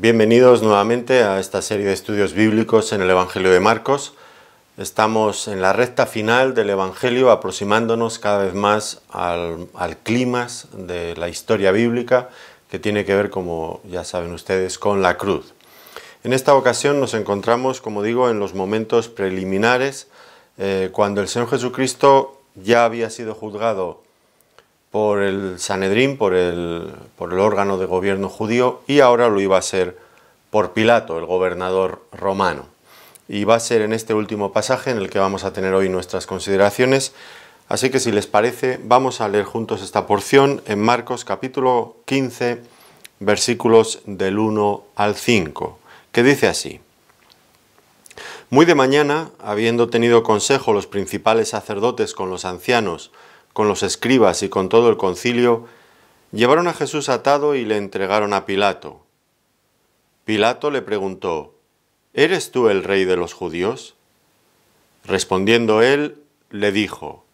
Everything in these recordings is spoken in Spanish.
Bienvenidos nuevamente a esta serie de estudios bíblicos en el Evangelio de Marcos. Estamos en la recta final del Evangelio, aproximándonos cada vez más al clímax de la historia bíblica, que tiene que ver, como ya saben ustedes, con la cruz. En esta ocasión nos encontramos, como digo, en los momentos preliminares, cuando el Señor Jesucristo ya había sido juzgado por el Sanedrín, por el órgano de gobierno judío, y ahora lo iba a ser por Pilato, el gobernador romano. Y va a ser en este último pasaje en el que vamos a tener hoy nuestras consideraciones. Así que si les parece, vamos a leer juntos esta porción en Marcos capítulo 15, versículos del 1 al 5, que dice así: Muy de mañana, habiendo tenido consejo los principales sacerdotes con los ancianos, con los escribas y con todo el concilio, llevaron a Jesús atado y le entregaron a Pilato. Pilato le preguntó: ¿Eres tú el rey de los judíos? Respondiendo él, le dijo: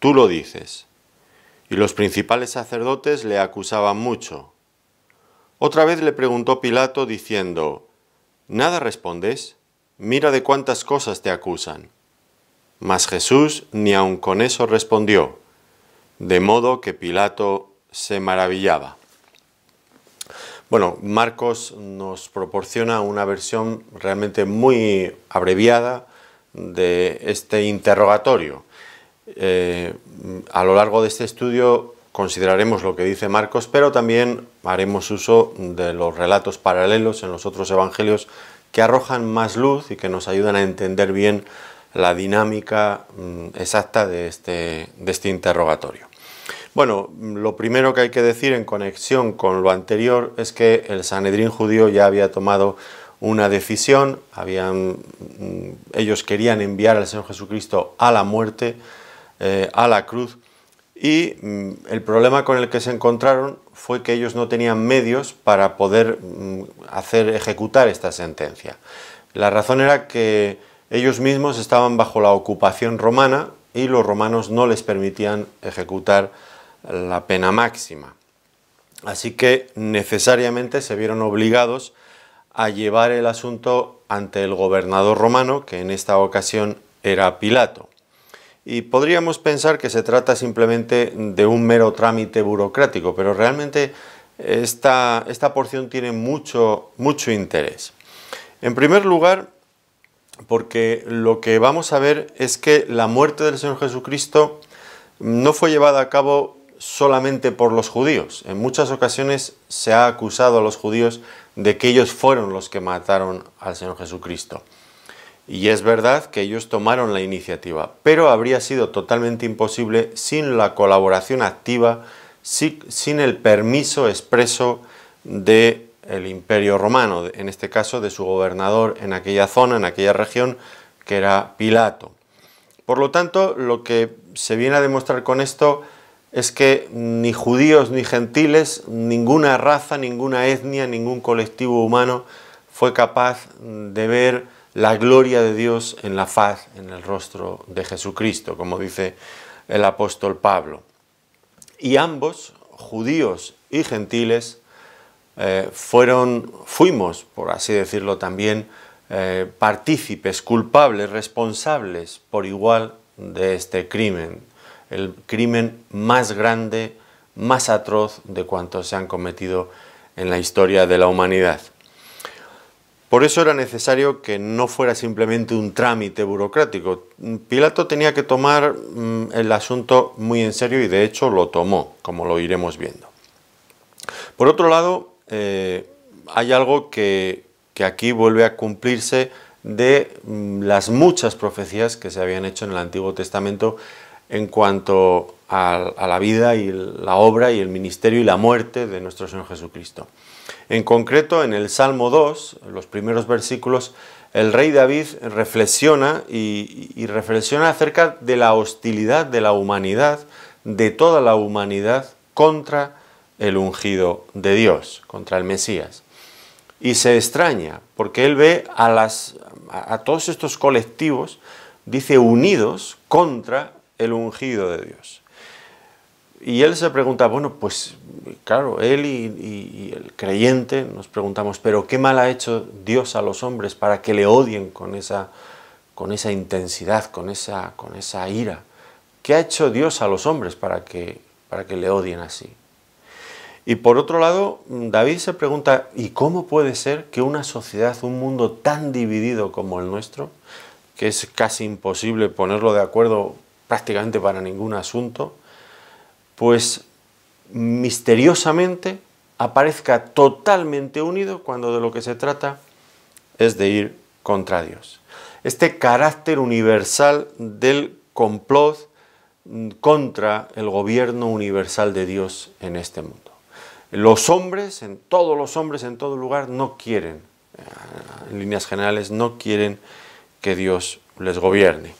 Tú lo dices. Y los principales sacerdotes le acusaban mucho. Otra vez le preguntó Pilato diciendo: ¿Nada respondes? Mira de cuántas cosas te acusan. Mas Jesús ni aun con eso respondió, de modo que Pilato se maravillaba. Bueno, Marcos nos proporciona una versión realmente muy abreviada de este interrogatorio. A lo largo de este estudio consideraremos lo que dice Marcos, pero también haremos uso de los relatos paralelos en los otros evangelios que arrojan más luz y que nos ayudan a entender bien la dinámica exacta de este interrogatorio. Bueno, lo primero que hay que decir en conexión con lo anterior es que el Sanedrín judío ya había tomado una decisión, ellos querían enviar al Señor Jesucristo a la muerte, a la cruz, y el problema con el que se encontraron fue que ellos no tenían medios para poder ejecutar esta sentencia. La razón era que ellos mismos estaban bajo la ocupación romana y los romanos no les permitían ejecutar la pena máxima. Así que necesariamente se vieron obligados a llevar el asunto ante el gobernador romano, que en esta ocasión era Pilato. Y podríamos pensar que se trata simplemente de un mero trámite burocrático, pero realmente esta porción tiene mucho interés. En primer lugar, porque lo que vamos a ver es que la muerte del Señor Jesucristo no fue llevada a cabo solamente por los judíos. En muchas ocasiones se ha acusado a los judíos de que ellos fueron los que mataron al Señor Jesucristo. Y es verdad que ellos tomaron la iniciativa, pero habría sido totalmente imposible sin la colaboración activa, sin el permiso expreso del Imperio Romano, en este caso de su gobernador en aquella zona, en aquella región, que era Pilato. Por lo tanto, lo que se viene a demostrar con esto es que ni judíos ni gentiles, ninguna raza, ninguna etnia, ningún colectivo humano fue capaz de ver la gloria de Dios en la faz, en el rostro de Jesucristo, como dice el apóstol Pablo. Y ambos, judíos y gentiles, fuimos, por así decirlo también, partícipes, culpables, responsables por igual de este crimen, el crimen más grande, más atroz de cuantos se han cometido en la historia de la humanidad. Por eso era necesario que no fuera simplemente un trámite burocrático. Pilato tenía que tomar el asunto muy en serio y de hecho lo tomó, como lo iremos viendo. Por otro lado, hay algo que aquí vuelve a cumplirse de las muchas profecías que se habían hecho en el Antiguo Testamento en cuanto a la vida y la obra y el ministerio y la muerte de nuestro Señor Jesucristo. En concreto, en el Salmo 2, en los primeros versículos, el rey David reflexiona y reflexiona acerca de la hostilidad de la humanidad, de toda la humanidad, contra el ungido de Dios, contra el Mesías. Y se extraña, porque él ve a todos estos colectivos, dice, unidos contra el ungido de Dios. Y él se pregunta, bueno, pues claro, él y el creyente nos preguntamos, pero ¿qué mal ha hecho Dios a los hombres para que le odien con esa intensidad, con esa ira? ¿Qué ha hecho Dios a los hombres para que le odien así? Y por otro lado, David se pregunta, ¿y cómo puede ser que una sociedad, un mundo tan dividido como el nuestro, que es casi imposible ponerlo de acuerdo prácticamente para ningún asunto, pues misteriosamente aparezca totalmente unido cuando de lo que se trata es de ir contra Dios? Este carácter universal del complot contra el gobierno universal de Dios en este mundo. Los hombres, todos los hombres en todo lugar, no quieren, en líneas generales, no quieren que Dios les gobierne.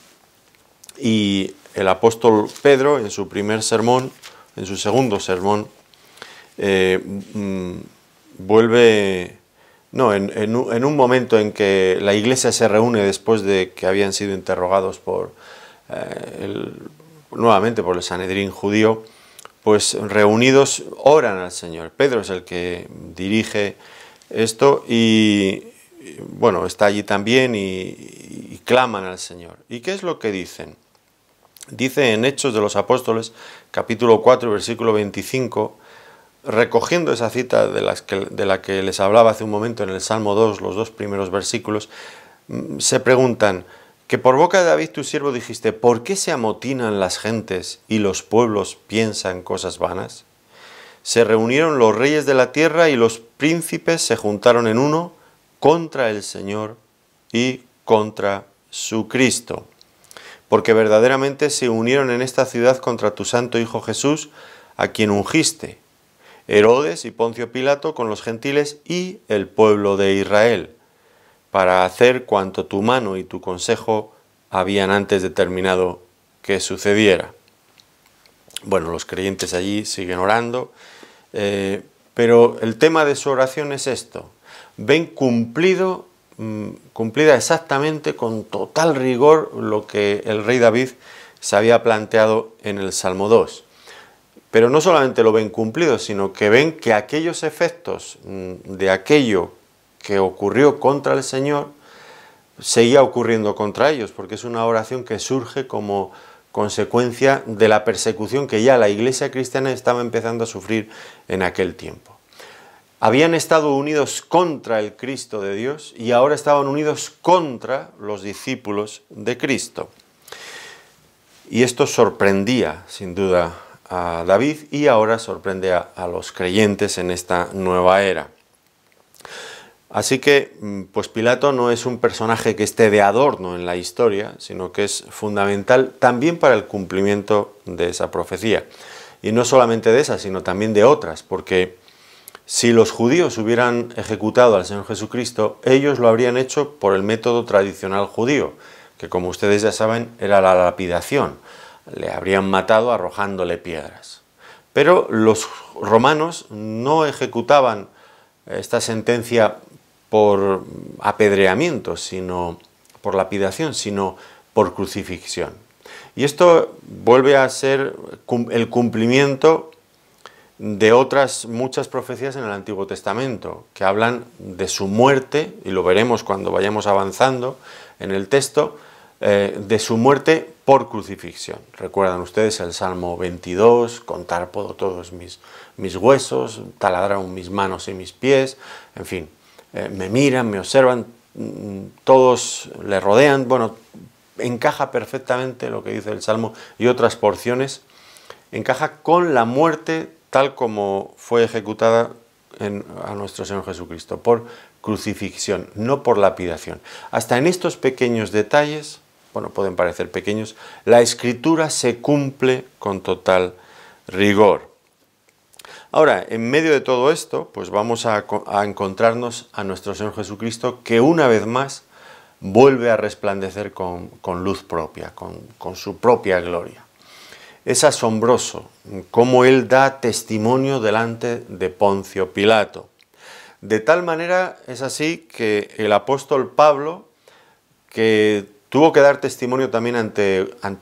Y el apóstol Pedro, en su primer sermón, en su segundo sermón, vuelve... No, en un momento en que la iglesia se reúne después de que habían sido interrogados nuevamente por el Sanedrín judío, pues reunidos oran al Señor. Pedro es el que dirige esto y bueno, está allí también y claman al Señor. ¿Y qué es lo que dicen? Dice en Hechos de los Apóstoles, capítulo 4, versículo 25, recogiendo esa cita de la que les hablaba hace un momento en el Salmo 2, los dos primeros versículos, se preguntan, que por boca de David tu siervo dijiste, ¿por qué se amotinan las gentes y los pueblos piensan cosas vanas? Se reunieron los reyes de la tierra y los príncipes se juntaron en uno contra el Señor y contra su Cristo. Porque verdaderamente se unieron en esta ciudad contra tu santo Hijo Jesús, a quien ungiste, Herodes y Poncio Pilato con los gentiles y el pueblo de Israel, para hacer cuanto tu mano y tu consejo habían antes determinado que sucediera. Bueno, los creyentes allí siguen orando, pero el tema de su oración es esto. Ven cumplida exactamente con total rigor lo que el rey David se había planteado en el Salmo 2. Pero no solamente lo ven cumplido, sino que ven que aquellos efectos de aquello que ocurrió contra el Señor seguía ocurriendo contra ellos, porque es una oración que surge como consecuencia de la persecución que ya la Iglesia cristiana estaba empezando a sufrir en aquel tiempo. Habían estado unidos contra el Cristo de Dios y ahora estaban unidos contra los discípulos de Cristo. Y esto sorprendía, sin duda, a David y ahora sorprende a los creyentes en esta nueva era. Así que, pues Pilato no es un personaje que esté de adorno en la historia, sino que es fundamental también para el cumplimiento de esa profecía. Y no solamente de esa, sino también de otras, porque si los judíos hubieran ejecutado al Señor Jesucristo, ellos lo habrían hecho por el método tradicional judío, que como ustedes ya saben era la lapidación. Le habrían matado arrojándole piedras. Pero los romanos no ejecutaban esta sentencia por apedreamiento, sino por lapidación, sino por crucifixión. Y esto vuelve a ser el cumplimiento de otras muchas profecías en el Antiguo Testamento, que hablan de su muerte, y lo veremos cuando vayamos avanzando en el texto, de su muerte por crucifixión. Recuerdan ustedes el Salmo 22, contar puedo todos mis huesos, taladraron mis manos y mis pies, en fin, me miran, me observan, todos le rodean. Bueno, encaja perfectamente lo que dice el Salmo y otras porciones, encaja con la muerte tal como fue ejecutada a nuestro Señor Jesucristo, por crucifixión, no por lapidación. Hasta en estos pequeños detalles, bueno, pueden parecer pequeños, la Escritura se cumple con total rigor. Ahora, en medio de todo esto, pues vamos a encontrarnos a nuestro Señor Jesucristo, que una vez más vuelve a resplandecer con luz propia, con su propia gloria. Es asombroso cómo Él da testimonio delante de Poncio Pilato. De tal manera es así que el apóstol Pablo, que tuvo que dar testimonio también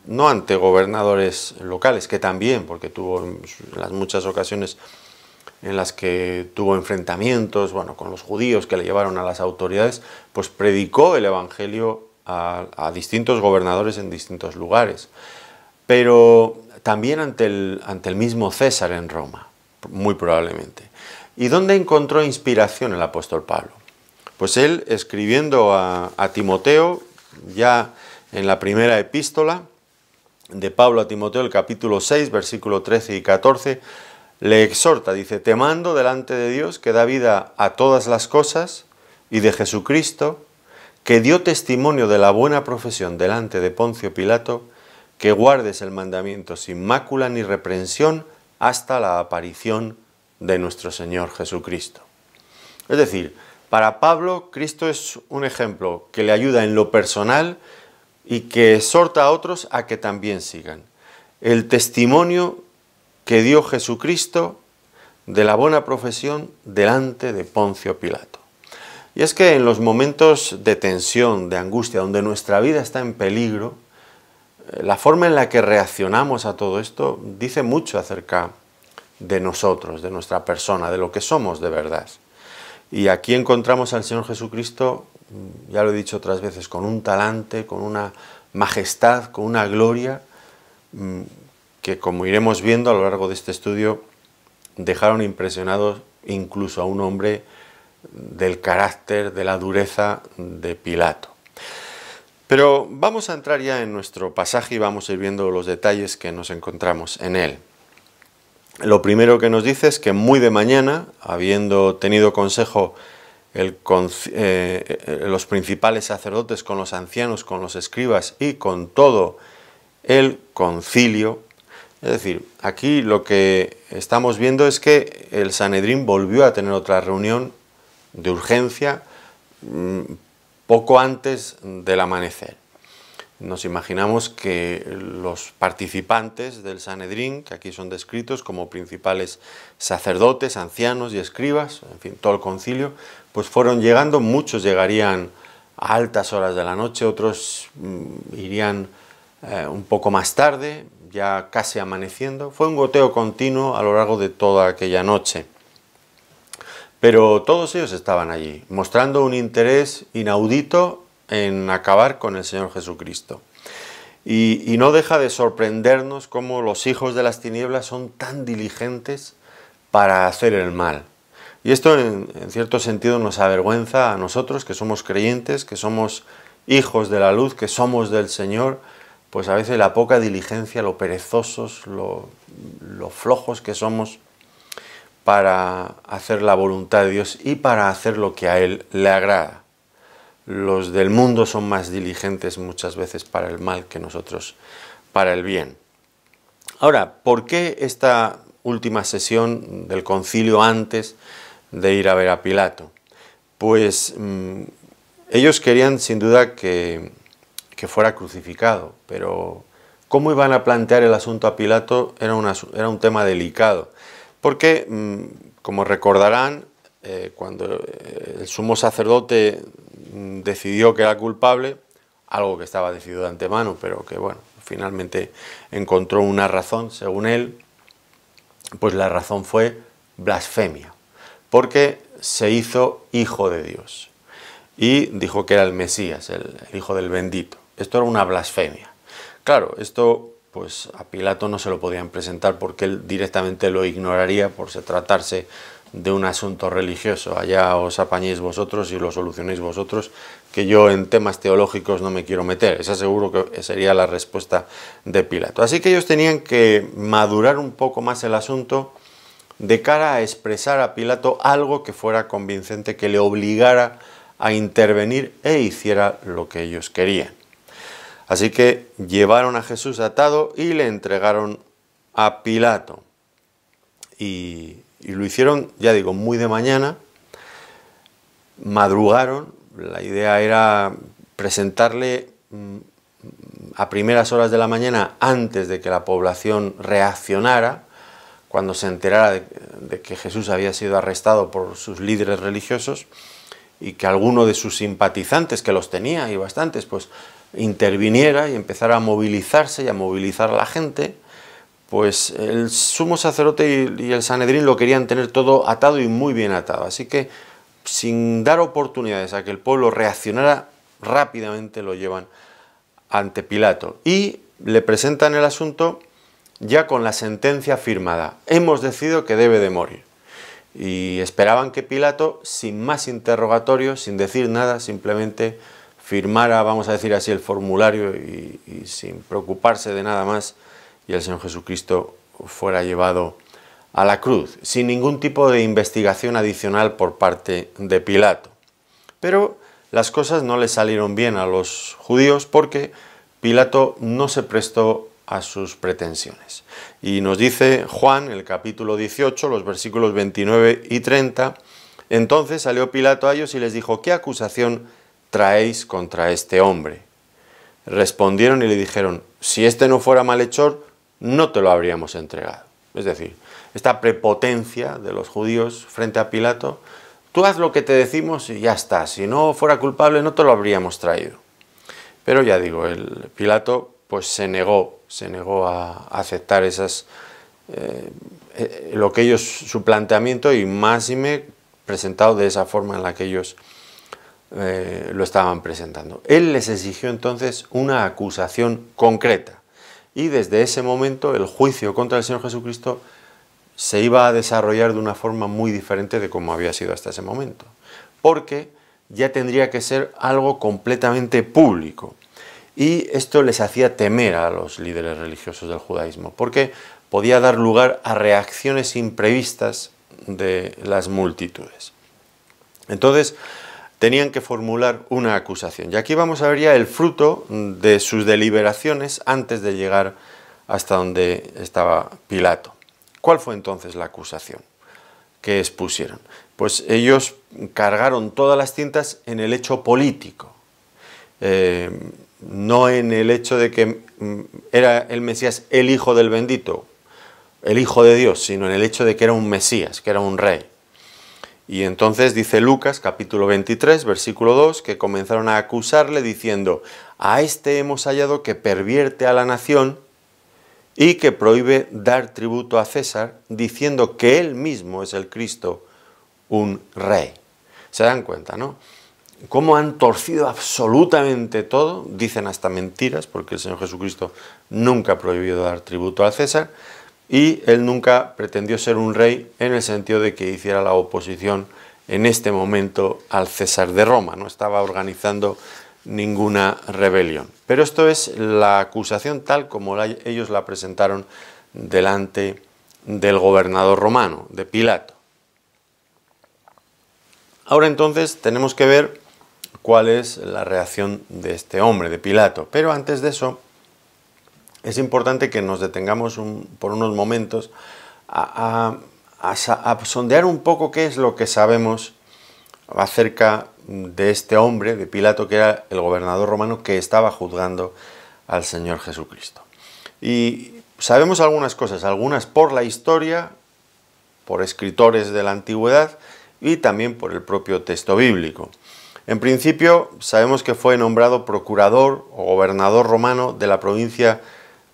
no ante gobernadores locales, que también, porque tuvo en las muchas ocasiones en las que tuvo enfrentamientos, bueno, con los judíos que le llevaron a las autoridades, pues predicó el Evangelio a distintos gobernadores en distintos lugares, pero también ante el mismo César en Roma, muy probablemente. ¿Y dónde encontró inspiración el apóstol Pablo? Pues él, escribiendo a Timoteo, ya en la primera epístola de Pablo a Timoteo, el capítulo 6, versículo 13 y 14, le exhorta, dice: te mando delante de Dios, que da vida a todas las cosas, y de Jesucristo, que dio testimonio de la buena profesión delante de Poncio Pilato, que guardes el mandamiento sin mácula ni reprensión hasta la aparición de nuestro Señor Jesucristo. Es decir, para Pablo, Cristo es un ejemplo que le ayuda en lo personal y que exhorta a otros a que también sigan. El testimonio que dio Jesucristo de la buena profesión delante de Poncio Pilato. Y es que en los momentos de tensión, de angustia, donde nuestra vida está en peligro, la forma en la que reaccionamos a todo esto dice mucho acerca de nosotros, de nuestra persona, de lo que somos de verdad. Y aquí encontramos al Señor Jesucristo, ya lo he dicho otras veces, con un talante, con una majestad, con una gloria, que, como iremos viendo a lo largo de este estudio, dejaron impresionados incluso a un hombre del carácter, de la dureza de Pilato. Pero vamos a entrar ya en nuestro pasaje y vamos a ir viendo los detalles que nos encontramos en él. Lo primero que nos dice es que muy de mañana, habiendo tenido consejo los principales sacerdotes con los ancianos, con los escribas y con todo el concilio, es decir, aquí lo que estamos viendo es que el Sanedrín volvió a tener otra reunión de urgencia poco antes del amanecer. Nos imaginamos que los participantes del Sanedrín, que aquí son descritos como principales sacerdotes, ancianos y escribas, en fin, todo el concilio, pues fueron llegando. Muchos llegarían a altas horas de la noche, otros irían un poco más tarde, ya casi amaneciendo. Fue un goteo continuo a lo largo de toda aquella noche. Pero todos ellos estaban allí, mostrando un interés inaudito en acabar con el Señor Jesucristo. Y no deja de sorprendernos cómo los hijos de las tinieblas son tan diligentes para hacer el mal. Y esto en cierto sentido nos avergüenza a nosotros, que somos creyentes, que somos hijos de la luz, que somos del Señor, pues a veces la poca diligencia, lo perezosos, lo flojos que somos para hacer la voluntad de Dios y para hacer lo que a Él le agrada. Los del mundo son más diligentes muchas veces para el mal que nosotros para el bien. Ahora, ¿por qué esta última sesión del concilio antes de ir a ver a Pilato? Pues ellos querían sin duda que fuera crucificado, pero cómo iban a plantear el asunto a Pilato era un tema delicado, porque, como recordarán, cuando el sumo sacerdote decidió que era culpable, algo que estaba decidido de antemano, pero que bueno, finalmente encontró una razón, según él, pues la razón fue blasfemia, porque se hizo hijo de Dios y dijo que era el Mesías, el hijo del bendito. Esto era una blasfemia. Claro, esto pues a Pilato no se lo podían presentar porque él directamente lo ignoraría por tratarse de un asunto religioso. Allá os apañéis vosotros y lo solucionéis vosotros, que yo en temas teológicos no me quiero meter. Esa seguro que sería la respuesta de Pilato. Así que ellos tenían que madurar un poco más el asunto de cara a expresar a Pilato algo que fuera convincente, que le obligara a intervenir e hiciera lo que ellos querían. Así que llevaron a Jesús atado y le entregaron a Pilato. Y lo hicieron, ya digo, muy de mañana, madrugaron. La idea era presentarle a primeras horas de la mañana, antes de que la población reaccionara, cuando se enterara de que Jesús había sido arrestado por sus líderes religiosos, y que alguno de sus simpatizantes, que los tenía y bastantes, pues interviniera y empezara a movilizarse y a movilizar a la gente, pues el sumo sacerdote y el Sanedrín lo querían tener todo atado y muy bien atado. Así que, sin dar oportunidades a que el pueblo reaccionara, rápidamente lo llevan ante Pilato y le presentan el asunto ya con la sentencia firmada. Hemos decidido que debe de morir. Y esperaban que Pilato, sin más interrogatorios, sin decir nada, simplemente firmara, vamos a decir así, el formulario y sin preocuparse de nada más, y el Señor Jesucristo fuera llevado a la cruz, sin ningún tipo de investigación adicional por parte de Pilato. Pero las cosas no le salieron bien a los judíos porque Pilato no se prestó a sus pretensiones. Y nos dice Juan, el capítulo 18, los versículos 29 y 30, entonces salió Pilato a ellos y les dijo, ¿qué acusación traéis contra este hombre? Respondieron y le dijeron, si este no fuera malhechor, no te lo habríamos entregado. Es decir, esta prepotencia de los judíos frente a Pilato, tú haz lo que te decimos y ya está, si no fuera culpable no te lo habríamos traído. Pero ya digo, el Pilato pues se negó a aceptar lo que ellos, su planteamiento, y máxime presentado de esa forma en la que ellos lo estaban presentando. Él les exigió entonces una acusación concreta y desde ese momento el juicio contra el Señor Jesucristo se iba a desarrollar de una forma muy diferente de como había sido hasta ese momento, porque ya tendría que ser algo completamente público. Y esto les hacía temer a los líderes religiosos del judaísmo, porque podía dar lugar a reacciones imprevistas de las multitudes. Entonces, tenían que formular una acusación. Y aquí vamos a ver ya el fruto de sus deliberaciones antes de llegar hasta donde estaba Pilato. ¿Cuál fue entonces la acusación que expusieron? Pues ellos cargaron todas las tintas en el hecho político. No en el hecho de que era el Mesías el Hijo del Bendito, el Hijo de Dios, sino en el hecho de que era un Mesías, que era un rey. Y entonces dice Lucas, capítulo 23, versículo 2, que comenzaron a acusarle diciendo, a este hemos hallado que pervierte a la nación y que prohíbe dar tributo a César, diciendo que él mismo es el Cristo, un rey. ¿Se dan cuenta, no? Cómo han torcido absolutamente todo, dicen hasta mentiras, porque el Señor Jesucristo nunca ha prohibido dar tributo a César, y él nunca pretendió ser un rey en el sentido de que hiciera la oposición en este momento al César de Roma, no estaba organizando ninguna rebelión. Pero esto es la acusación tal como ellos la presentaron delante del gobernador romano, de Pilato. Ahora entonces tenemos que ver cuál es la reacción de este hombre, de Pilato. Pero antes de eso, es importante que nos detengamos por unos momentos a sondear un poco qué es lo que sabemos acerca de este hombre, de Pilato, que era el gobernador romano que estaba juzgando al Señor Jesucristo. Y sabemos algunas cosas, algunas por la historia, por escritores de la antigüedad y también por el propio texto bíblico. En principio, sabemos que fue nombrado procurador o gobernador romano de la provincia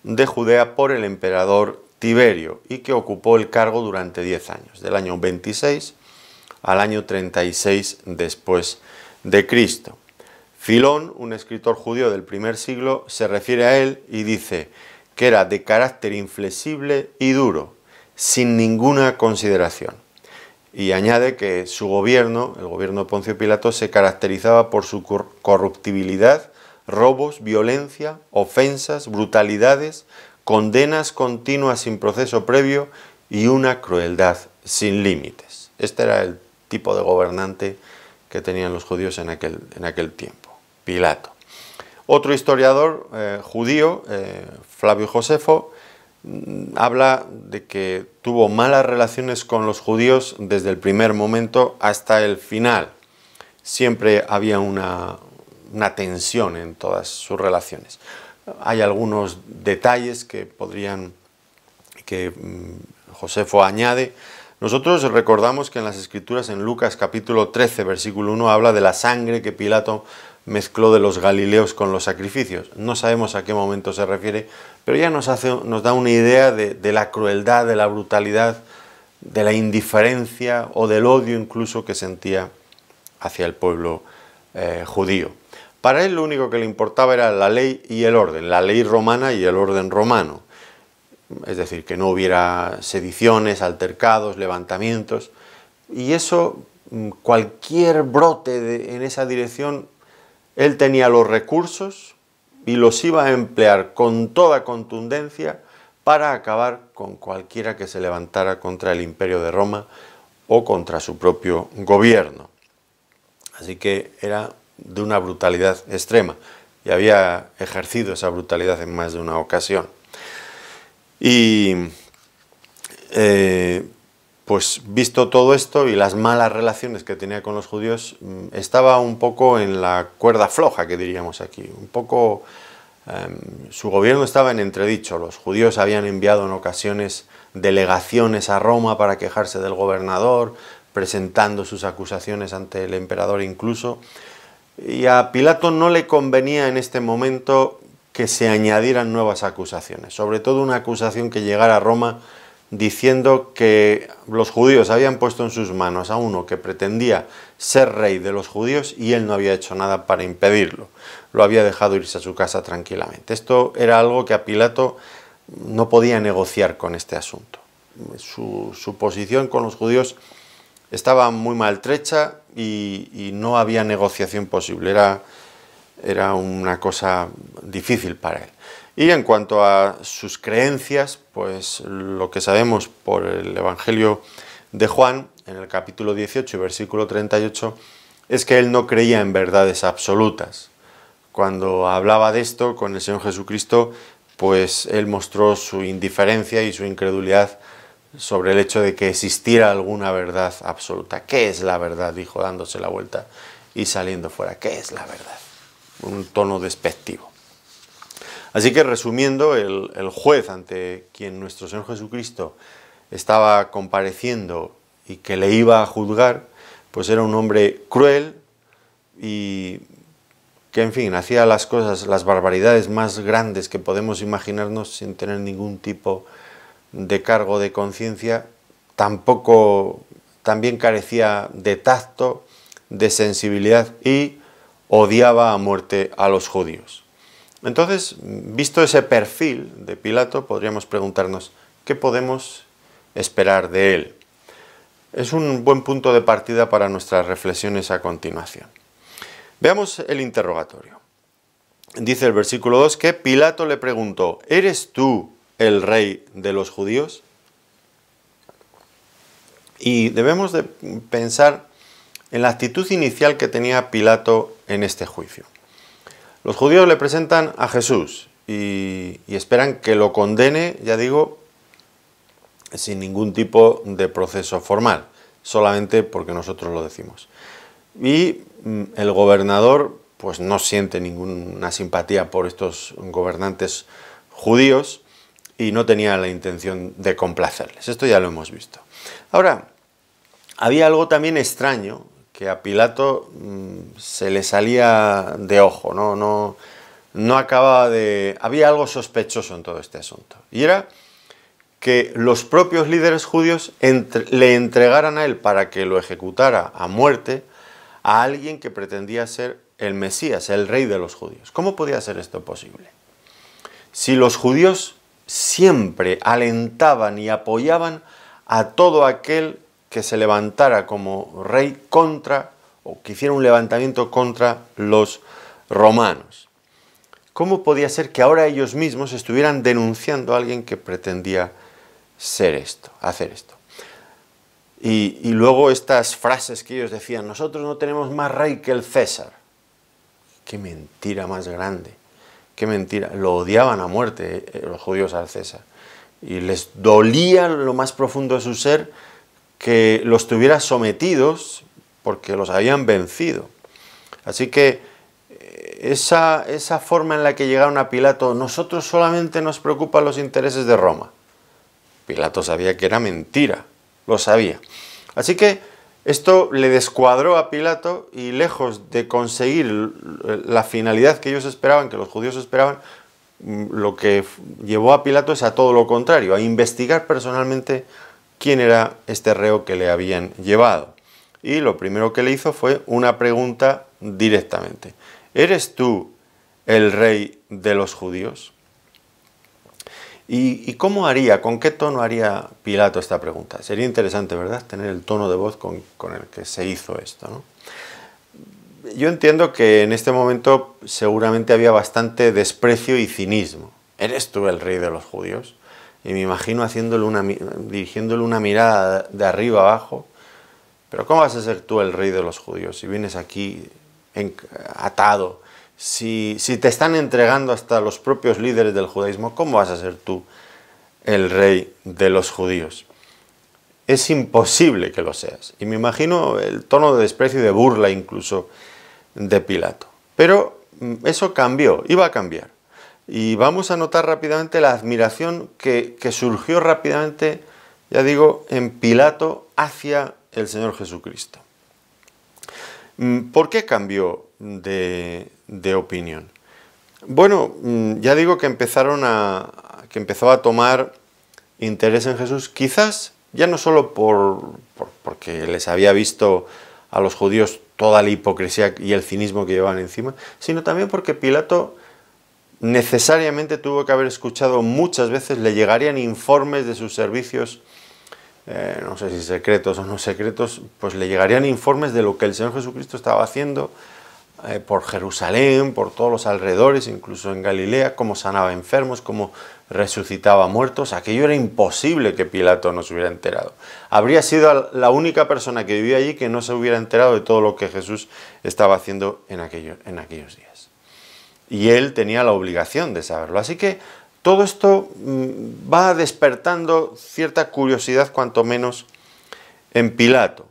de Judea por el emperador Tiberio y que ocupó el cargo durante 10 años, del año 26 al año 36 después de Cristo. Filón, un escritor judío del primer siglo, se refiere a él y dice que era de carácter inflexible y duro, sin ninguna consideración. Y añade que su gobierno, el gobierno de Poncio Pilato, se caracterizaba por su corruptibilidad, robos, violencia, ofensas, brutalidades, condenas continuas sin proceso previo y una crueldad sin límites. Este era el tipo de gobernante que tenían los judíos en aquel tiempo, Pilato. Otro historiador judío, Flavio Josefo, habla de que tuvo malas relaciones con los judíos desde el primer momento hasta el final. Siempre había una tensión en todas sus relaciones. Hay algunos detalles que Josefo añade, Nosotros recordamos que en las Escrituras, en Lucas capítulo 13, versículo 1, habla de la sangre que Pilato mezcló de los galileos con los sacrificios. No sabemos a qué momento se refiere, pero ya nos da una idea de la crueldad, de la brutalidad, de la indiferencia o del odio incluso que sentía hacia el pueblo judío. Para él lo único que le importaba era la ley y el orden, la ley romana y el orden romano. Es decir, que no hubiera sediciones, altercados, levantamientos. Y eso, cualquier brote en esa dirección, él tenía los recursos y los iba a emplear con toda contundencia para acabar con cualquiera que se levantara contra el Imperio de Roma o contra su propio gobierno. Así que era de una brutalidad extrema y había ejercido esa brutalidad en más de una ocasión. Y pues visto todo esto y las malas relaciones que tenía con los judíos, estaba un poco en la cuerda floja, que diríamos aquí. Un poco su gobierno estaba en entredicho. Los judíos habían enviado en ocasiones delegaciones a Roma para quejarse del gobernador, presentando sus acusaciones ante el emperador incluso. Y a Pilato no le convenía en este momento que se añadieran nuevas acusaciones, sobre todo una acusación que llegara a Roma diciendo que los judíos habían puesto en sus manos a uno que pretendía ser rey de los judíos y él no había hecho nada para impedirlo, lo había dejado irse a su casa tranquilamente. Esto era algo que a Pilato no podía negociar con este asunto. Su posición con los judíos estaba muy maltrecha y no había negociación posible, era una cosa difícil para él. Y en cuanto a sus creencias, pues lo que sabemos por el Evangelio de Juan, en el capítulo 18 y versículo 38, es que él no creía en verdades absolutas. Cuando hablaba de esto con el Señor Jesucristo, pues él mostró su indiferencia y su incredulidad sobre el hecho de que existiera alguna verdad absoluta. ¿Qué es la verdad?, dijo, dándose la vuelta y saliendo fuera. ¿Qué es la verdad? Un tono despectivo. Así que resumiendo, el juez ante quien nuestro Señor Jesucristo estaba compareciendo y que le iba a juzgar, pues era un hombre cruel y que, en fin, hacía las cosas, las barbaridades más grandes que podemos imaginarnos sin tener ningún tipo de cargo de conciencia. También carecía de tacto, de sensibilidad y odiaba a muerte a los judíos. Entonces, visto ese perfil de Pilato, podríamos preguntarnos, ¿qué podemos esperar de él? Es un buen punto de partida para nuestras reflexiones a continuación. Veamos el interrogatorio. Dice el versículo 2 que Pilato le preguntó, ¿eres tú el rey de los judíos? Y debemos de pensar en la actitud inicial que tenía Pilato en este juicio. Los judíos le presentan a Jesús y esperan que lo condene, ya digo, sin ningún tipo de proceso formal, solamente porque nosotros lo decimos. Y el gobernador pues no siente ninguna simpatía por estos gobernantes judíos y no tenía la intención de complacerles. Esto ya lo hemos visto. Ahora, había algo también extraño que a Pilato se le salía de ojo, no acababa de... Había algo sospechoso en todo este asunto. Y era que los propios líderes judíos le entregaran a él para que lo ejecutara a muerte a alguien que pretendía ser el Mesías, el rey de los judíos. ¿Cómo podía ser esto posible? Si los judíos siempre alentaban y apoyaban a todo aquel que se levantara como rey contra, o que hiciera un levantamiento contra los romanos. ¿Cómo podía ser que ahora ellos mismos estuvieran denunciando a alguien que pretendía hacer esto? Y luego estas frases que ellos decían, nosotros no tenemos más rey que el César. ¡Qué mentira más grande! ¡Qué mentira! Lo odiaban a muerte los judíos al César. Y les dolía lo más profundo de su ser que los tuviera sometidos porque los habían vencido. Así que esa forma en la que llegaron a Pilato, nosotros solamente nos preocupan los intereses de Roma. Pilato sabía que era mentira, lo sabía. Así que esto le descuadró a Pilato y lejos de conseguir la finalidad que ellos esperaban, que los judíos esperaban, lo que llevó a Pilato es a todo lo contrario, a investigar personalmente quién era este reo que le habían llevado. Y lo primero que le hizo fue una pregunta directamente. ¿Eres tú el rey de los judíos? ¿Y cómo haría, con qué tono haría Pilato esta pregunta? Sería interesante, ¿verdad?, tener el tono de voz con el que se hizo esto, ¿no? Yo entiendo que en este momento seguramente había bastante desprecio y cinismo. ¿Eres tú el rey de los judíos? Y me imagino dirigiéndole una mirada de arriba abajo. Pero ¿cómo vas a ser tú el rey de los judíos si vienes aquí atado? Si te están entregando hasta los propios líderes del judaísmo, ¿cómo vas a ser tú el rey de los judíos? Es imposible que lo seas. Y me imagino el tono de desprecio y de burla incluso de Pilato. Pero eso cambió, iba a cambiar. Y vamos a notar rápidamente la admiración que surgió rápidamente, ya digo, en Pilato hacia el Señor Jesucristo. ¿Por qué cambió de opinión? Bueno, ya digo que empezó a tomar interés en Jesús, quizás ya no solo porque les había visto a los judíos toda la hipocresía y el cinismo que llevaban encima, sino también porque Pilato necesariamente tuvo que haber escuchado muchas veces, le llegarían informes de sus servicios, no sé si secretos o no secretos, pues le llegarían informes de lo que el Señor Jesucristo estaba haciendo por Jerusalén, por todos los alrededores, incluso en Galilea, cómo sanaba enfermos, cómo resucitaba muertos. Aquello era imposible que Pilato no se hubiera enterado. Habría sido la única persona que vivía allí que no se hubiera enterado de todo lo que Jesús estaba haciendo en aquellos días. Y él tenía la obligación de saberlo. Así que todo esto va despertando cierta curiosidad, cuanto menos, en Pilato.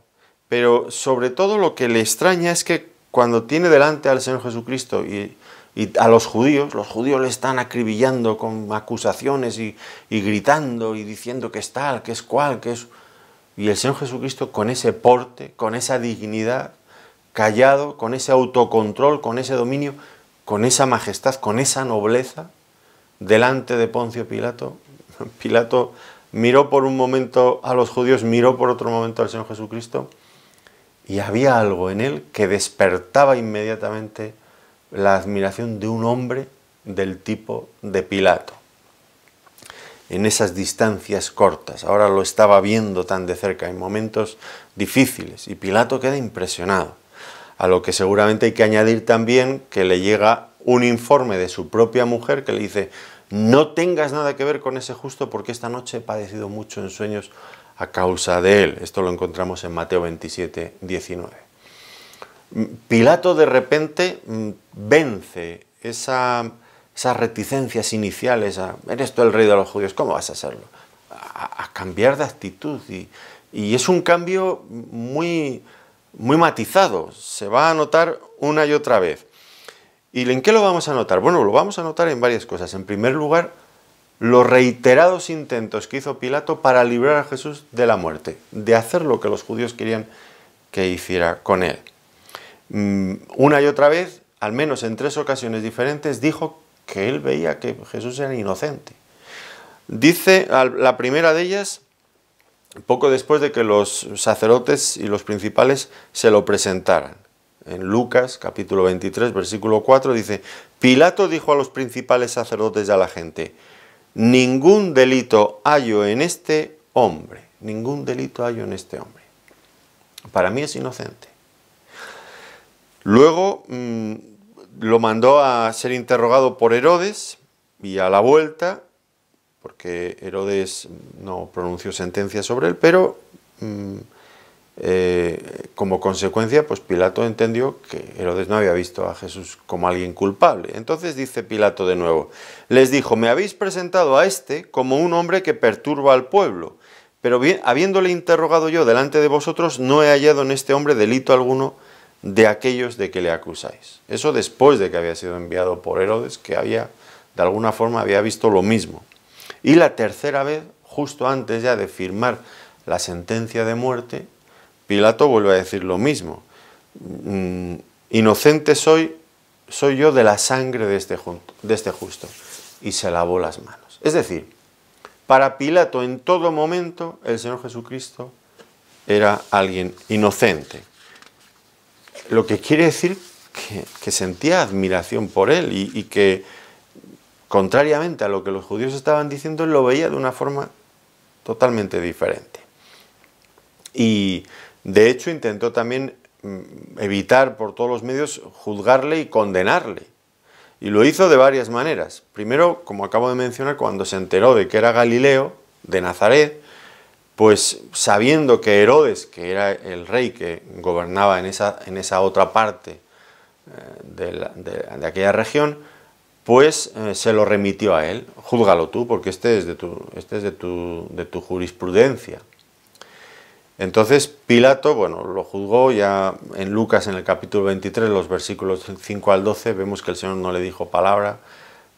Pero sobre todo lo que le extraña es que cuando tiene delante al Señor Jesucristo y a los judíos le están acribillando con acusaciones y gritando y diciendo que es tal, que es cual, que es... Y el Señor Jesucristo con ese porte, con esa dignidad, callado, con ese autocontrol, con ese dominio, con esa majestad, con esa nobleza, delante de Poncio Pilato. Pilato miró por un momento a los judíos, miró por otro momento al Señor Jesucristo, y había algo en él que despertaba inmediatamente la admiración de un hombre del tipo de Pilato. En esas distancias cortas, ahora lo estaba viendo tan de cerca, en momentos difíciles, y Pilato queda impresionado. A lo que seguramente hay que añadir también que le llega un informe de su propia mujer que le dice: no tengas nada que ver con ese justo porque esta noche he padecido mucho en sueños a causa de él. Esto lo encontramos en Mateo 27, 19. Pilato de repente vence esas reticencias iniciales ¿eres tú el rey de los judíos? ¿Cómo vas a serlo? A cambiar de actitud y es un cambio muy matizado, se va a notar una y otra vez. ¿Y en qué lo vamos a notar? Bueno, lo vamos a notar en varias cosas. En primer lugar, los reiterados intentos que hizo Pilato para librar a Jesús de la muerte, de hacer lo que los judíos querían que hiciera con él. Una y otra vez, al menos en 3 ocasiones diferentes, dijo que él veía que Jesús era inocente. Dice, la primera de ellas, poco después de que los sacerdotes y los principales se lo presentaran. En Lucas, capítulo 23, versículo 4, dice: Pilato dijo a los principales sacerdotes y a la gente: ningún delito hallo en este hombre, ningún delito hallo en este hombre. Para mí es inocente. Luego lo mandó a ser interrogado por Herodes y a la vuelta, porque Herodes no pronunció sentencia sobre él, pero como consecuencia, pues Pilato entendió que Herodes no había visto a Jesús como alguien culpable. Entonces dice Pilato de nuevo: les dijo, me habéis presentado a este como un hombre que perturba al pueblo, pero bien, habiéndole interrogado yo delante de vosotros, no he hallado en este hombre delito alguno de aquellos de que le acusáis. Eso después de que había sido enviado por Herodes, que de alguna forma había visto lo mismo. Y la tercera vez, justo antes ya de firmar la sentencia de muerte, Pilato vuelve a decir lo mismo. Inocente soy yo de la sangre de este justo. Y se lavó las manos. Es decir, para Pilato en todo momento el Señor Jesucristo era alguien inocente. Lo que quiere decir que sentía admiración por él y que, contrariamente a lo que los judíos estaban diciendo, él lo veía de una forma totalmente diferente. Y de hecho intentó también evitar por todos los medios juzgarle y condenarle. Y lo hizo de varias maneras. Primero, como acabo de mencionar, cuando se enteró de que era Galileo, de Nazaret, pues sabiendo que Herodes, que era el rey que gobernaba en esa otra parte de aquella región, pues se lo remitió a él. Júzgalo tú, porque este es de tu jurisprudencia. Entonces Pilato, bueno, lo juzgó. Ya en Lucas, en el capítulo 23, los versículos 5 al 12, vemos que el Señor no le dijo palabra.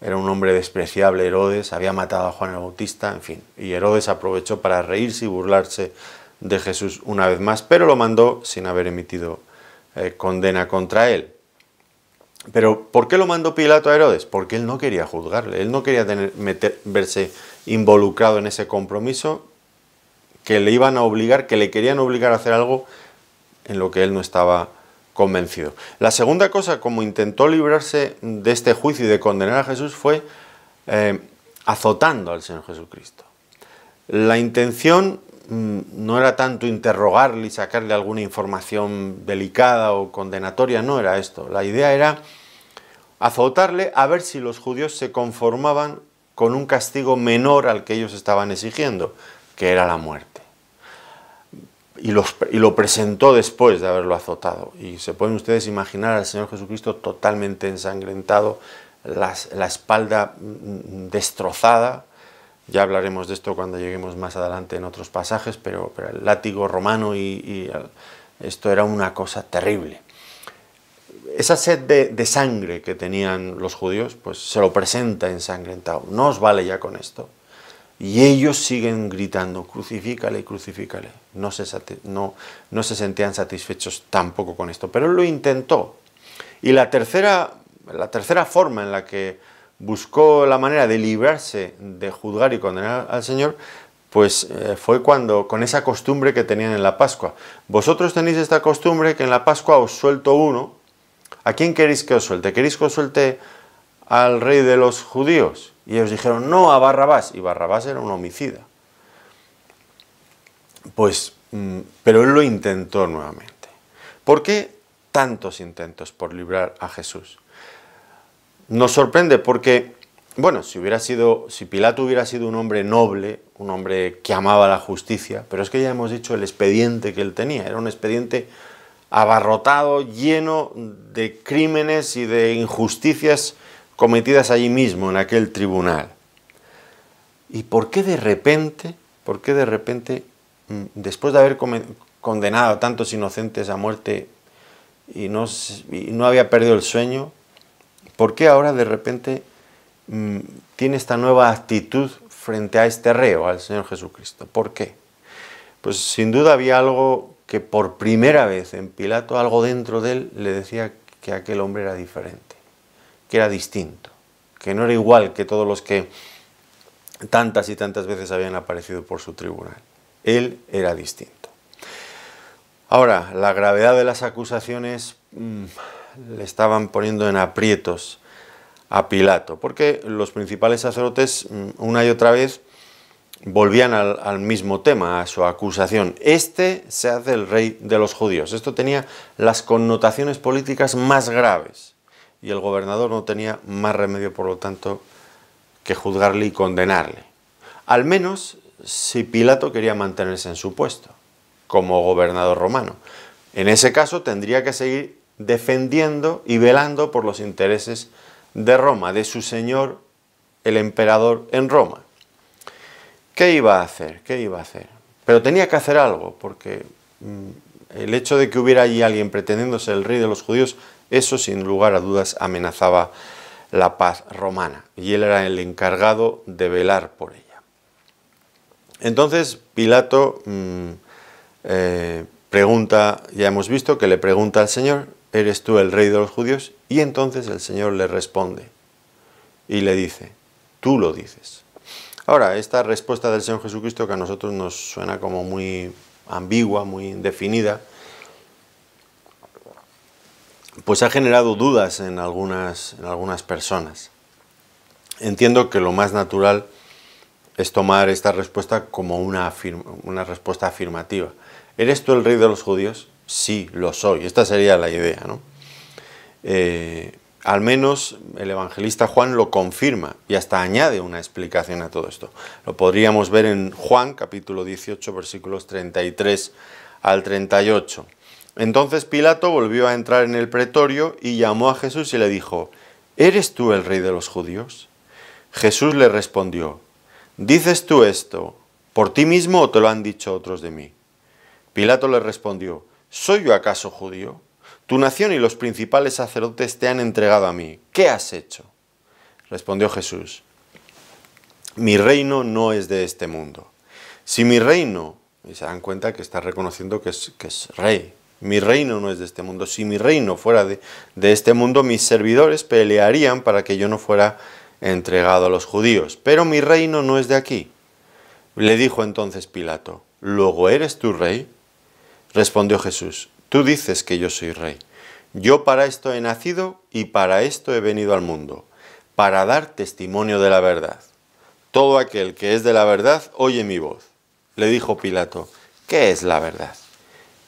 Era un hombre despreciable, Herodes, había matado a Juan el Bautista, en fin. Y Herodes aprovechó para reírse y burlarse de Jesús una vez más, pero lo mandó sin haber emitido condena contra él. Pero ¿por qué lo mandó Pilato a Herodes? Porque él no quería juzgarle, él no quería verse involucrado en ese compromiso que le iban a obligar, que le querían obligar a hacer algo en lo que él no estaba convencido. La segunda cosa, como intentó librarse de este juicio y de condenar a Jesús, fue azotando al Señor Jesucristo. La intención no era tanto interrogarle y sacarle alguna información delicada o condenatoria, no era esto. La idea era azotarle a ver si los judíos se conformaban con un castigo menor al que ellos estaban exigiendo, que era la muerte. Y lo presentó después de haberlo azotado. Y se pueden ustedes imaginar al Señor Jesucristo totalmente ensangrentado, la espalda destrozada. Ya hablaremos de esto cuando lleguemos más adelante en otros pasajes, pero el látigo romano esto era una cosa terrible. Esa sed de sangre que tenían los judíos, pues se lo presenta ensangrentado. No os vale ya con esto. Y ellos siguen gritando, crucifícale, crucifícale. No se sentían satisfechos tampoco con esto, pero él lo intentó. Y la tercera forma en la que buscó la manera de librarse de juzgar y condenar al Señor, pues fue con esa costumbre que tenían en la Pascua. Vosotros tenéis esta costumbre que en la Pascua os suelto uno. ¿A quién queréis que os suelte? ¿Queréis que os suelte al rey de los judíos? Y ellos dijeron, no, a Barrabás. Y Barrabás era un homicida. Pues, pero él lo intentó nuevamente. ¿Por qué tantos intentos por librar a Jesús? Nos sorprende porque, bueno, si Pilato hubiera sido un hombre noble, un hombre que amaba la justicia, pero es que ya hemos dicho el expediente que él tenía. Era un expediente abarrotado, lleno de crímenes y de injusticias cometidas allí mismo, en aquel tribunal. ¿Y por qué de repente, después de haber condenado a tantos inocentes a muerte y no había perdido el sueño, por qué ahora de repente tiene esta nueva actitud frente a este reo, al Señor Jesucristo? ¿Por qué? Pues sin duda había algo que por primera vez en Pilato, algo dentro de él le decía que aquel hombre era diferente, que era distinto, que no era igual que todos los que tantas y tantas veces habían aparecido por su tribunal. Él era distinto. Ahora, la gravedad de las acusaciones le estaban poniendo en aprietos a Pilato, porque los principales sacerdotes una y otra vez volvían al mismo tema, a su acusación. Este se hace el rey de los judíos. Esto tenía las connotaciones políticas más graves y el gobernador no tenía más remedio, por lo tanto, que juzgarle y condenarle. Al menos si Pilato quería mantenerse en su puesto como gobernador romano. En ese caso tendría que seguir defendiendo y velando por los intereses de Roma, de su señor, el emperador en Roma. ¿Qué iba a hacer? Pero tenía que hacer algo, porque el hecho de que hubiera allí alguien pretendiéndose el rey de los judíos, eso sin lugar a dudas amenazaba la paz romana, y él era el encargado de velar por ella. Entonces Pilato pregunta, ya hemos visto que le pregunta al Señor, ¿eres tú el rey de los judíos? Y entonces el Señor le responde y le dice, tú lo dices. Ahora, esta respuesta del Señor Jesucristo, que a nosotros nos suena como muy ambigua, muy indefinida, pues ha generado dudas en algunas personas. Entiendo que lo más natural es tomar esta respuesta como una respuesta afirmativa. ¿Eres tú el rey de los judíos? Sí, lo soy. Esta sería la idea, ¿no? Al menos el evangelista Juan lo confirma y hasta añade una explicación a todo esto. Lo podríamos ver en Juan, capítulo 18, versículos 33 al 38. Entonces Pilato volvió a entrar en el pretorio y llamó a Jesús y le dijo, ¿eres tú el rey de los judíos? Jesús le respondió, ¿dices tú esto por ti mismo o te lo han dicho otros de mí? Pilato le respondió, ¿soy yo acaso judío? Tu nación y los principales sacerdotes te han entregado a mí. ¿Qué has hecho? Respondió Jesús, mi reino no es de este mundo. Si mi reino, y se dan cuenta que está reconociendo que es rey, mi reino no es de este mundo. Si mi reino fuera de este mundo, mis servidores pelearían para que yo no fuera entregado a los judíos. Pero mi reino no es de aquí. Le dijo entonces Pilato, ¿luego eres tú rey? Respondió Jesús, tú dices que yo soy rey. Yo para esto he nacido y para esto he venido al mundo, para dar testimonio de la verdad. Todo aquel que es de la verdad oye mi voz. Le dijo Pilato, ¿qué es la verdad?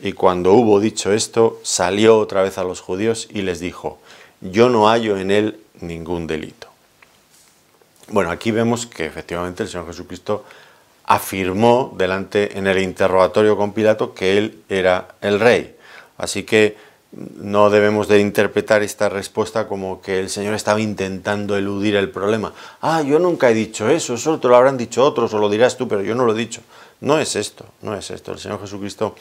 Y cuando hubo dicho esto, salió otra vez a los judíos y les dijo, yo no hallo en él ningún delito. Bueno, aquí vemos que efectivamente el Señor Jesucristo afirmó en el interrogatorio con Pilato que él era el rey. Así que no debemos de interpretar esta respuesta como que el Señor estaba intentando eludir el problema. Yo nunca he dicho eso, solo te lo habrán dicho otros o lo dirás tú, pero yo no lo he dicho. No es esto, no es esto. El Señor Jesucristo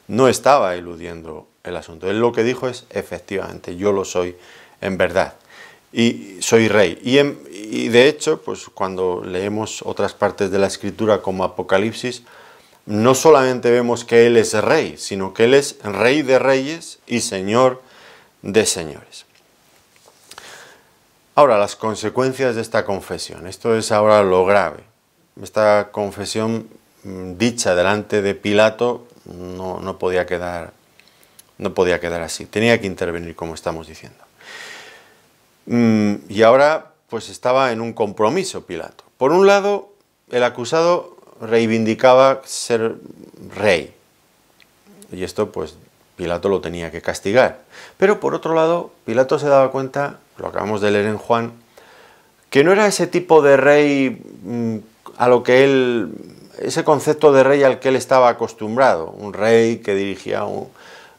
no estaba eludiendo el asunto. Él lo que dijo es, efectivamente, yo lo soy en verdad. Y soy rey. Y de hecho, pues cuando leemos otras partes de la Escritura como Apocalipsis, no solamente vemos que Él es rey, sino que Él es rey de reyes y señor de señores. Ahora, las consecuencias de esta confesión. Esto es ahora lo grave. Esta confesión dicha delante de Pilato no podía quedar así. Tenía que intervenir, como estamos diciendo. Y ahora pues estaba en un compromiso Pilato. Por un lado, el acusado reivindicaba ser rey. Y esto pues Pilato lo tenía que castigar. Pero por otro lado, Pilato se daba cuenta, lo acabamos de leer en Juan, que no era ese tipo de rey ese concepto de rey al que él estaba acostumbrado. Un rey que dirigía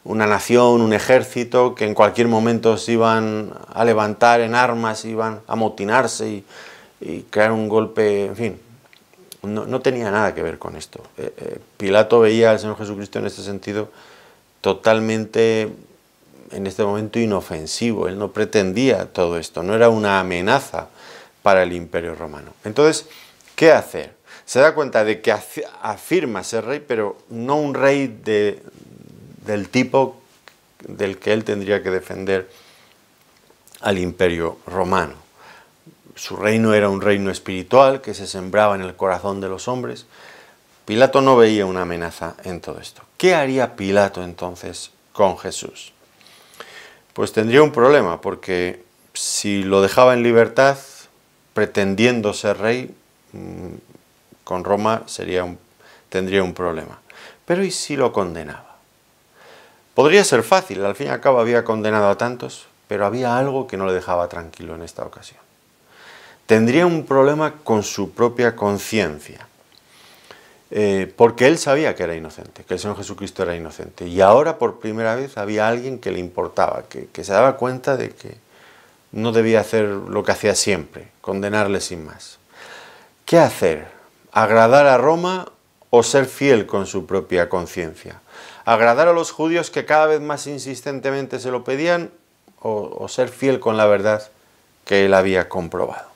una nación, un ejército, que en cualquier momento se iban a levantar en armas, iban a amotinarse y crear un golpe, en fin. No tenía nada que ver con esto. Pilato veía al Señor Jesucristo en este sentido totalmente, en este momento, inofensivo. Él no pretendía todo esto, no era una amenaza para el Imperio Romano. Entonces, ¿qué hacer? Se da cuenta de que afirma ser rey, pero no un rey del tipo del que él tendría que defender al Imperio Romano. Su reino era un reino espiritual que se sembraba en el corazón de los hombres. Pilato no veía una amenaza en todo esto. ¿Qué haría Pilato entonces con Jesús? Pues tendría un problema, porque si lo dejaba en libertad, pretendiendo ser rey, con Roma tendría un problema. Pero ¿y si lo condenaba? Podría ser fácil, al fin y al cabo había condenado a tantos, pero había algo que no le dejaba tranquilo en esta ocasión. Tendría un problema con su propia conciencia, porque él sabía que era inocente, que el Señor Jesucristo era inocente, y ahora por primera vez había alguien que le importaba, que se daba cuenta de que no debía hacer lo que hacía siempre, condenarle sin más. ¿Qué hacer? ¿Agradar a Roma o ser fiel con su propia conciencia? ¿Agradar a los judíos que cada vez más insistentemente se lo pedían o ser fiel con la verdad que él había comprobado?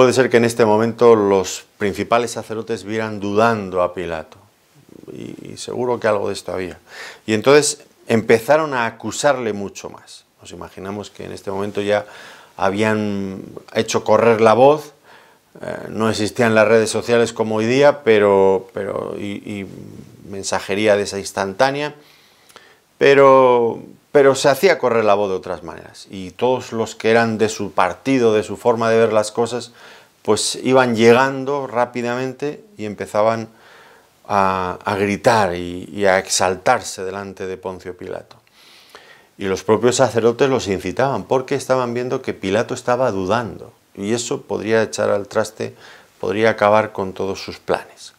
Puede ser que en este momento los principales sacerdotes vieran dudando a Pilato, y seguro que algo de esto había. Y entonces empezaron a acusarle mucho más. Nos imaginamos que en este momento ya habían hecho correr la voz. No existían las redes sociales como hoy día, y mensajería de esa instantánea, pero se hacía correr la voz de otras maneras, y todos los que eran de su partido, de su forma de ver las cosas, pues iban llegando rápidamente y empezaban a gritar y a exaltarse delante de Poncio Pilato. Y los propios sacerdotes los incitaban porque estaban viendo que Pilato estaba dudando, y eso podría echar al traste, podría acabar con todos sus planes.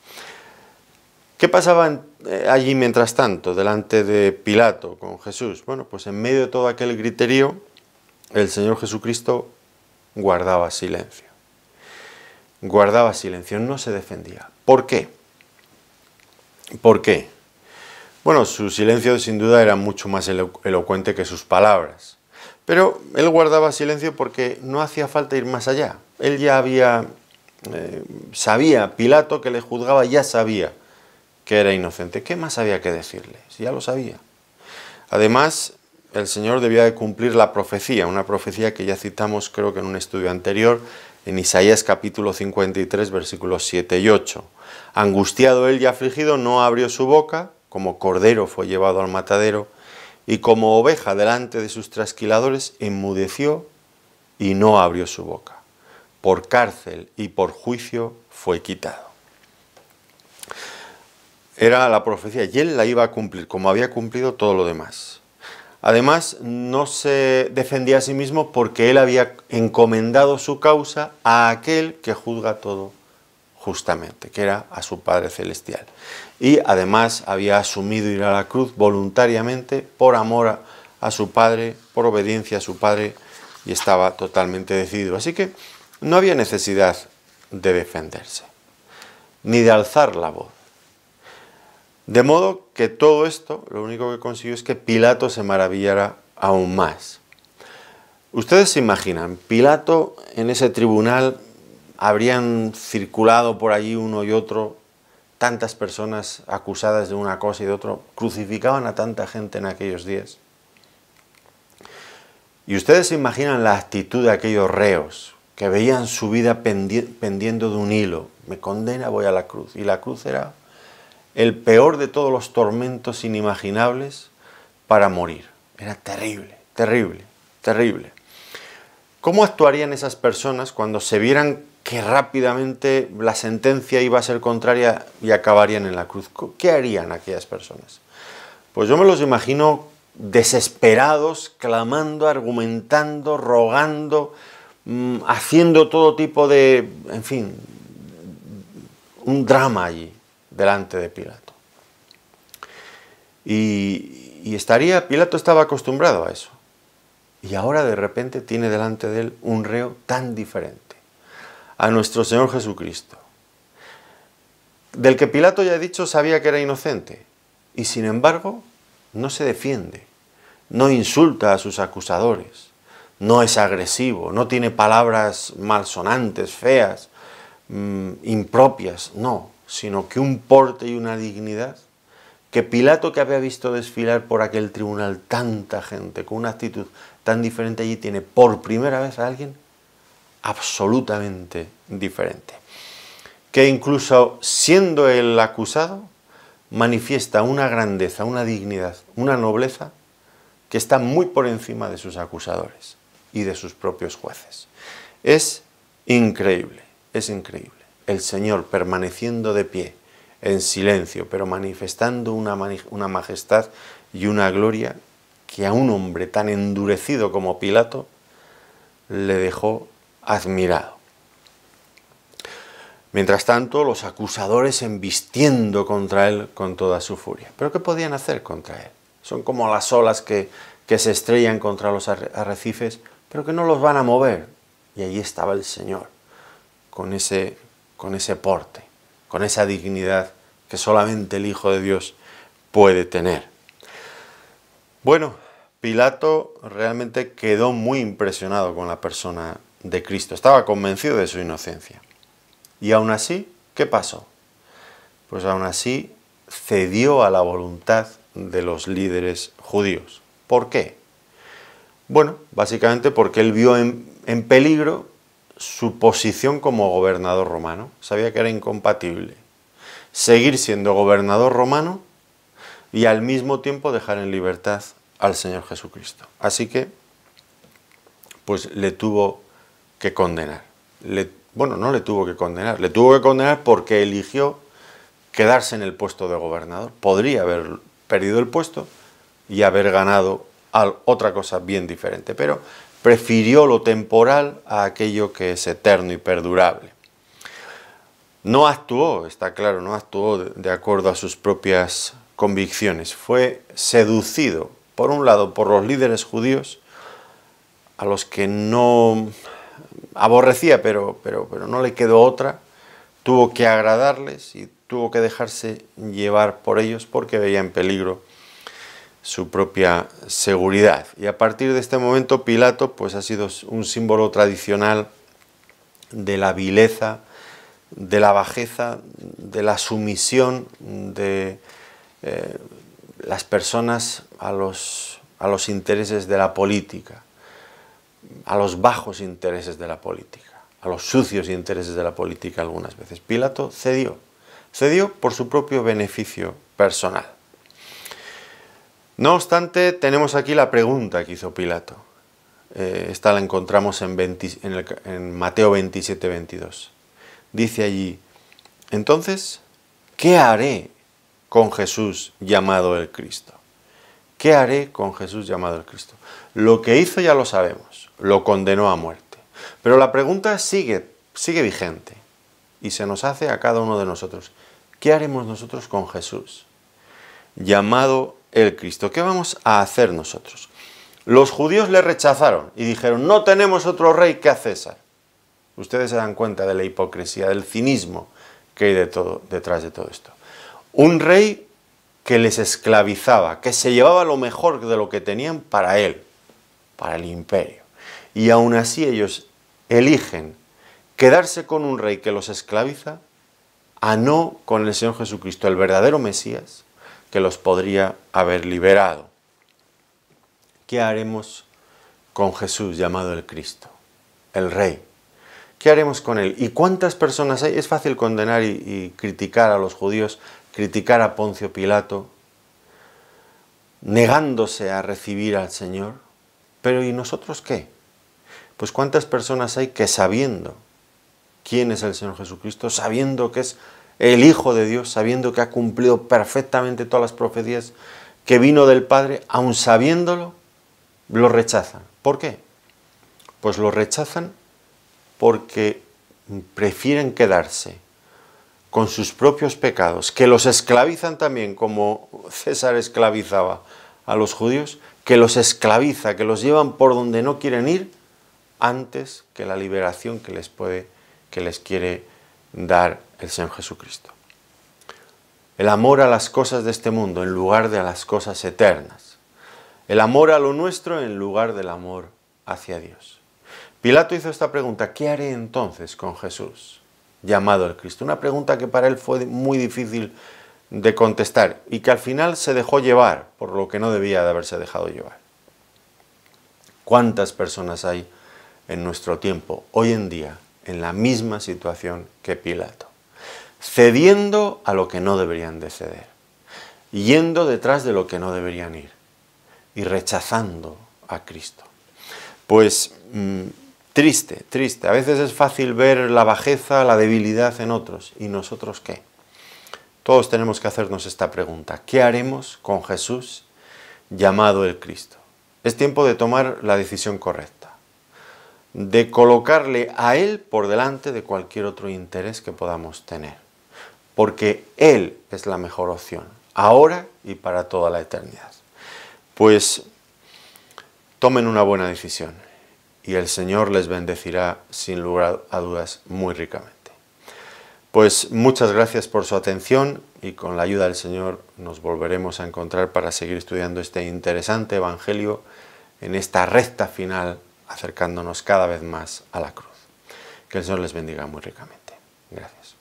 ¿Qué pasaba allí mientras tanto, delante de Pilato con Jesús? Bueno, pues en medio de todo aquel griterío, el Señor Jesucristo guardaba silencio. Guardaba silencio, no se defendía. ¿Por qué? ¿Por qué? Bueno, su silencio sin duda era mucho más elocuente que sus palabras. Pero él guardaba silencio porque no hacía falta ir más allá. Él ya sabía, Pilato que le juzgaba ya sabía que era inocente. ¿Qué más había que decirle? Si ya lo sabía. Además, el Señor debía de cumplir la profecía, una profecía que ya citamos creo que en un estudio anterior, en Isaías capítulo 53, versículos 7 y 8. Angustiado él y afligido, no abrió su boca, como cordero fue llevado al matadero, y como oveja delante de sus trasquiladores, enmudeció y no abrió su boca. Por cárcel y por juicio fue quitado. Era la profecía y él la iba a cumplir, como había cumplido todo lo demás. Además, no se defendía a sí mismo porque él había encomendado su causa a aquel que juzga todo justamente, que era a su Padre Celestial. Y además había asumido ir a la cruz voluntariamente por amor a su Padre, por obediencia a su Padre, y estaba totalmente decidido. Así que no había necesidad de defenderse, ni de alzar la voz. De modo que todo esto, lo único que consiguió es que Pilato se maravillara aún más. Ustedes se imaginan, Pilato en ese tribunal, habrían circulado por allí uno y otro, tantas personas acusadas de una cosa y de otra, crucificaban a tanta gente en aquellos días. Y ustedes se imaginan la actitud de aquellos reos, que veían su vida pendiendo de un hilo. Me condena, voy a la cruz. Y la cruz era el peor de todos los tormentos inimaginables para morir. Era terrible, terrible, terrible. ¿Cómo actuarían esas personas cuando se vieran que rápidamente la sentencia iba a ser contraria y acabarían en la cruz? ¿Qué harían aquellas personas? Pues yo me los imagino desesperados, clamando, argumentando, rogando, haciendo todo tipo de, en fin, un drama allí delante de Pilato. Y Pilato estaba acostumbrado a eso. Y ahora de repente tiene delante de él un reo tan diferente, a nuestro Señor Jesucristo, del que Pilato, ya he dicho, sabía que era inocente, y sin embargo no se defiende, no insulta a sus acusadores, no es agresivo, no tiene palabras malsonantes, feas, impropias, no, sino que un porte y una dignidad que Pilato, que había visto desfilar por aquel tribunal tanta gente con una actitud tan diferente, allí tiene por primera vez a alguien absolutamente diferente, que incluso siendo el acusado manifiesta una grandeza, una dignidad, una nobleza que está muy por encima de sus acusadores y de sus propios jueces. Es increíble, es increíble. El Señor permaneciendo de pie, en silencio, pero manifestando una majestad y una gloria que a un hombre tan endurecido como Pilato le dejó admirado. Mientras tanto, los acusadores embistiendo contra él con toda su furia. ¿Pero qué podían hacer contra él? Son como las olas que se estrellan contra los arrecifes, pero que no los van a mover. Y allí estaba el Señor, con ese porte, con esa dignidad que solamente el Hijo de Dios puede tener. Bueno, Pilato realmente quedó muy impresionado con la persona de Cristo, estaba convencido de su inocencia. Y aún así, ¿qué pasó? Pues aún así cedió a la voluntad de los líderes judíos. ¿Por qué? Bueno, básicamente porque él vio en peligro su posición como gobernador romano. Sabía que era incompatible seguir siendo gobernador romano y al mismo tiempo dejar en libertad al Señor Jesucristo. Así que, pues le tuvo que condenar. Bueno, no le tuvo que condenar porque eligió quedarse en el puesto de gobernador. Podría haber perdido el puesto y haber ganado otra cosa bien diferente, pero prefirió lo temporal a aquello que es eterno y perdurable. No actuó, está claro, no actuó de acuerdo a sus propias convicciones. Fue seducido, por un lado, por los líderes judíos, a los que no aborrecía, pero no le quedó otra. Tuvo que agradarles y tuvo que dejarse llevar por ellos porque veía en peligro su propia seguridad. Y a partir de este momento Pilato pues ha sido un símbolo tradicional de la vileza, de la bajeza, de la sumisión de las personas a los intereses de la política, a los bajos intereses de la política, a los sucios intereses de la política algunas veces. Pilato cedió por su propio beneficio personal. No obstante, tenemos aquí la pregunta que hizo Pilato. Esta la encontramos en Mateo 27, 22. Dice allí, entonces, ¿qué haré con Jesús llamado el Cristo? ¿Qué haré con Jesús llamado el Cristo? Lo que hizo ya lo sabemos, lo condenó a muerte. Pero la pregunta sigue vigente y se nos hace a cada uno de nosotros. ¿Qué haremos nosotros con Jesús llamado el Cristo? ¿Qué vamos a hacer nosotros? Los judíos le rechazaron y dijeron, no tenemos otro rey que a César. Ustedes se dan cuenta de la hipocresía, del cinismo que hay detrás de todo esto. Un rey que les esclavizaba, que se llevaba lo mejor de lo que tenían para él, para el imperio. Y aún así ellos eligen quedarse con un rey que los esclaviza a no con el Señor Jesucristo, el verdadero Mesías, que los podría haber liberado. ¿Qué haremos con Jesús llamado el Cristo, el Rey? ¿Qué haremos con él? ¿Y cuántas personas hay? Es fácil condenar y criticar a los judíos, criticar a Poncio Pilato, negándose a recibir al Señor. Pero ¿y nosotros qué? Pues cuántas personas hay que sabiendo quién es el Señor Jesucristo, sabiendo que es el Hijo de Dios, sabiendo que ha cumplido perfectamente todas las profecías, que vino del Padre, aun sabiéndolo, lo rechazan. ¿Por qué? Pues lo rechazan porque prefieren quedarse con sus propios pecados, que los esclavizan también como César esclavizaba a los judíos, que los esclaviza, que los llevan por donde no quieren ir, antes que la liberación que les quiere dar el Señor Jesucristo. El amor a las cosas de este mundo en lugar de a las cosas eternas. El amor a lo nuestro en lugar del amor hacia Dios. Pilato hizo esta pregunta, ¿qué haré entonces con Jesús llamado el Cristo? Una pregunta que para él fue muy difícil de contestar y que al final se dejó llevar por lo que no debía de haberse dejado llevar. ¿Cuántas personas hay en nuestro tiempo, hoy en día, en la misma situación que Pilato? Cediendo a lo que no deberían de ceder, yendo detrás de lo que no deberían ir y rechazando a Cristo. Pues triste. A veces es fácil ver la bajeza, la debilidad en otros. ¿Y nosotros qué? Todos tenemos que hacernos esta pregunta. ¿Qué haremos con Jesús llamado el Cristo? Es tiempo de tomar la decisión correcta, de colocarle a Él por delante de cualquier otro interés que podamos tener, porque Él es la mejor opción, ahora y para toda la eternidad. Pues tomen una buena decisión y el Señor les bendecirá sin lugar a dudas muy ricamente. Pues muchas gracias por su atención y con la ayuda del Señor nos volveremos a encontrar para seguir estudiando este interesante Evangelio en esta recta final acercándonos cada vez más a la cruz. Que el Señor les bendiga muy ricamente. Gracias.